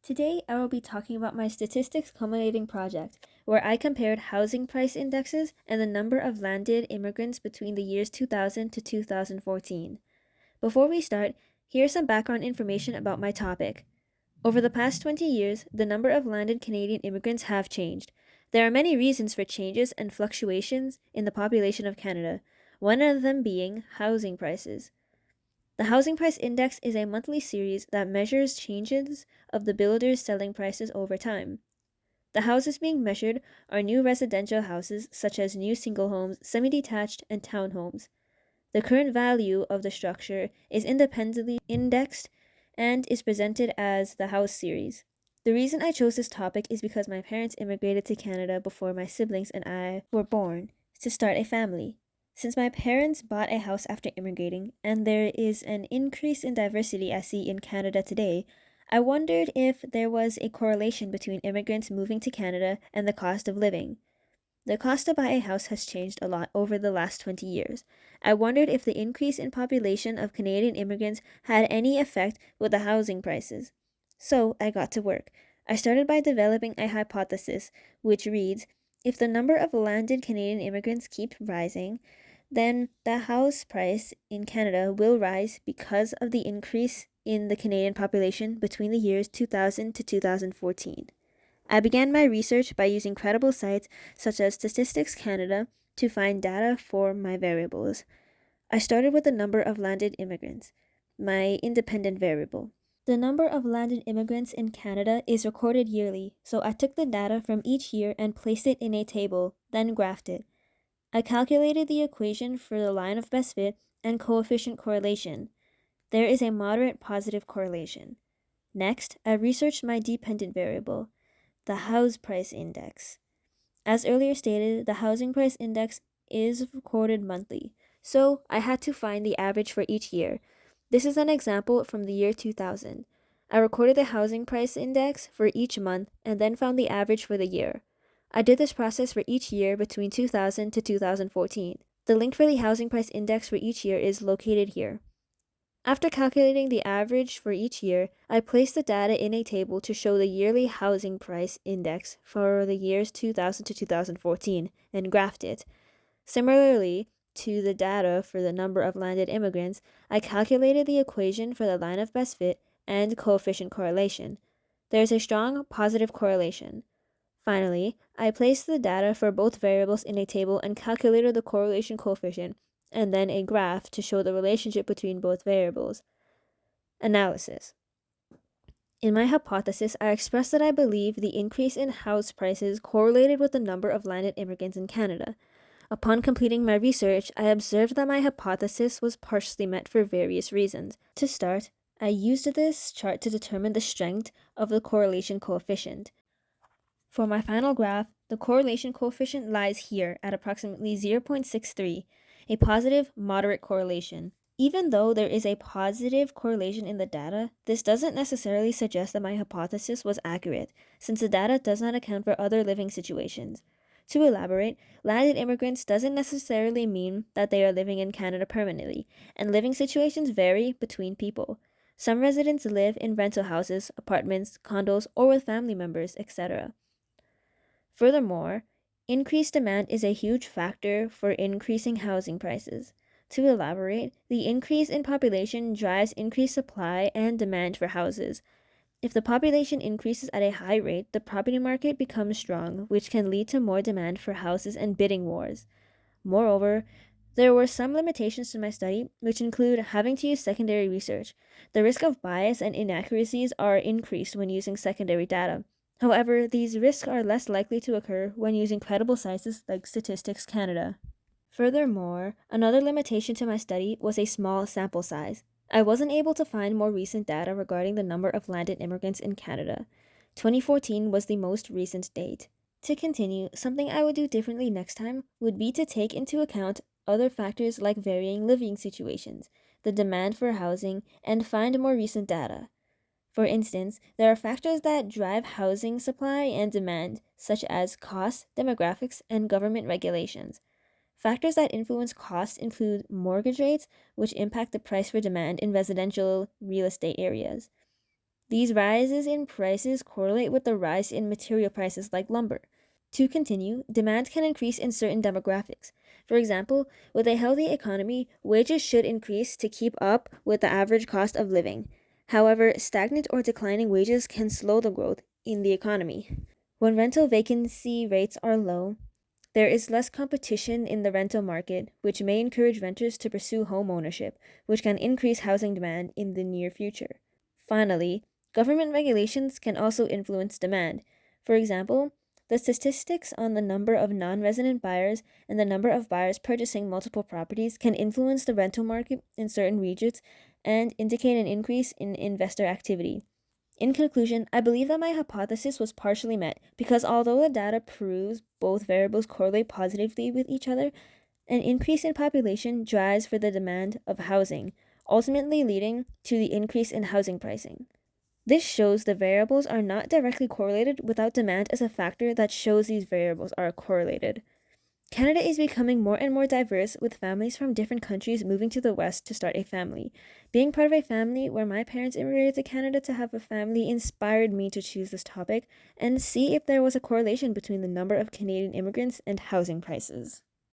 Today, I will be talking about my statistics culminating project, where I compared housing price indexes and the number of landed immigrants between the years 2000 to 2014. Before we start, here's some background information about my topic. Over the past 20 years, the number of landed Canadian immigrants have changed. There are many reasons for changes and fluctuations in the population of Canada, one of them being housing prices. The Housing Price Index is a monthly series that measures changes of the builders' selling prices over time. The houses being measured are new residential houses such as new single homes, semi-detached, and townhomes. The current value of the structure is independently indexed and is presented as the house series. The reason I chose this topic is because my parents immigrated to Canada before my siblings and I were born to start a family. Since my parents bought a house after immigrating, and there is an increase in diversity I see in Canada today, I wondered if there was a correlation between immigrants moving to Canada and the cost of living. The cost to buy a house has changed a lot over the last 20 years. I wondered if the increase in population of Canadian immigrants had any effect with the housing prices. So I got to work. I started by developing a hypothesis, which reads, if the number of landed Canadian immigrants keeps rising, then the house price in Canada will rise because of the increase in the Canadian population between the years 2000 to 2014. I began my research by using credible sites such as Statistics Canada to find data for my variables. I started with the number of landed immigrants, my independent variable. The number of landed immigrants in Canada is recorded yearly, so I took the data from each year and placed it in a table, then graphed it. I calculated the equation for the line of best fit and coefficient correlation. There is a moderate positive correlation. Next, I researched my dependent variable, the house price index. As earlier stated, the housing price index is recorded monthly, so I had to find the average for each year. This is an example from the year 2000. I recorded the housing price index for each month and then found the average for the year. I did this process for each year between 2000 to 2014. The link for the housing price index for each year is located here. After calculating the average for each year, I placed the data in a table to show the yearly housing price index for the years 2000 to 2014 and graphed it. Similarly to the data for the number of landed immigrants, I calculated the equation for the line of best fit and coefficient correlation. There is a strong positive correlation. Finally, I placed the data for both variables in a table and calculated the correlation coefficient and then a graph to show the relationship between both variables. Analysis. In my hypothesis, I expressed that I believe the increase in house prices correlated with the number of landed immigrants in Canada. Upon completing my research, I observed that my hypothesis was partially met for various reasons. To start, I used this chart to determine the strength of the correlation coefficient. For my final graph, the correlation coefficient lies here at approximately 0.63, a positive moderate correlation. Even though there is a positive correlation in the data, this doesn't necessarily suggest that my hypothesis was accurate, since the data does not account for other living situations. To elaborate, landed immigrants doesn't necessarily mean that they are living in Canada permanently, and living situations vary between people. Some residents live in rental houses, apartments, condos, or with family members, etc. Furthermore, increased demand is a huge factor for increasing housing prices. To elaborate, the increase in population drives increased supply and demand for houses. If the population increases at a high rate, the property market becomes strong, which can lead to more demand for houses and bidding wars. Moreover, there were some limitations to my study, which include having to use secondary research. The risk of bias and inaccuracies are increased when using secondary data. However, these risks are less likely to occur when using credible sources like Statistics Canada. Furthermore, another limitation to my study was a small sample size. I wasn't able to find more recent data regarding the number of landed immigrants in Canada. 2014 was the most recent date. To continue, something I would do differently next time would be to take into account other factors like varying living situations, the demand for housing, and find more recent data. For instance, there are factors that drive housing supply and demand, such as costs, demographics, and government regulations. Factors that influence costs include mortgage rates, which impact the price for demand in residential real estate areas. These rises in prices correlate with the rise in material prices like lumber. To continue, demand can increase in certain demographics. For example, with a healthy economy, wages should increase to keep up with the average cost of living. However, stagnant or declining wages can slow the growth in the economy. When rental vacancy rates are low, there is less competition in the rental market, which may encourage renters to pursue home ownership, which can increase housing demand in the near future. Finally, government regulations can also influence demand. For example, the statistics on the number of non resident buyers and the number of buyers purchasing multiple properties can influence the rental market in certain regions and indicate an increase in investor activity. In conclusion, I believe that my hypothesis was partially met because although the data proves both variables correlate positively with each other, an increase in population drives for the demand of housing, ultimately leading to the increase in housing pricing. This shows the variables are not directly correlated without demand as a factor that shows these variables are correlated. Canada is becoming more and more diverse, with families from different countries moving to the West to start a family. Being part of a family where my parents immigrated to Canada to have a family inspired me to choose this topic and see if there was a correlation between the number of Canadian immigrants and housing prices.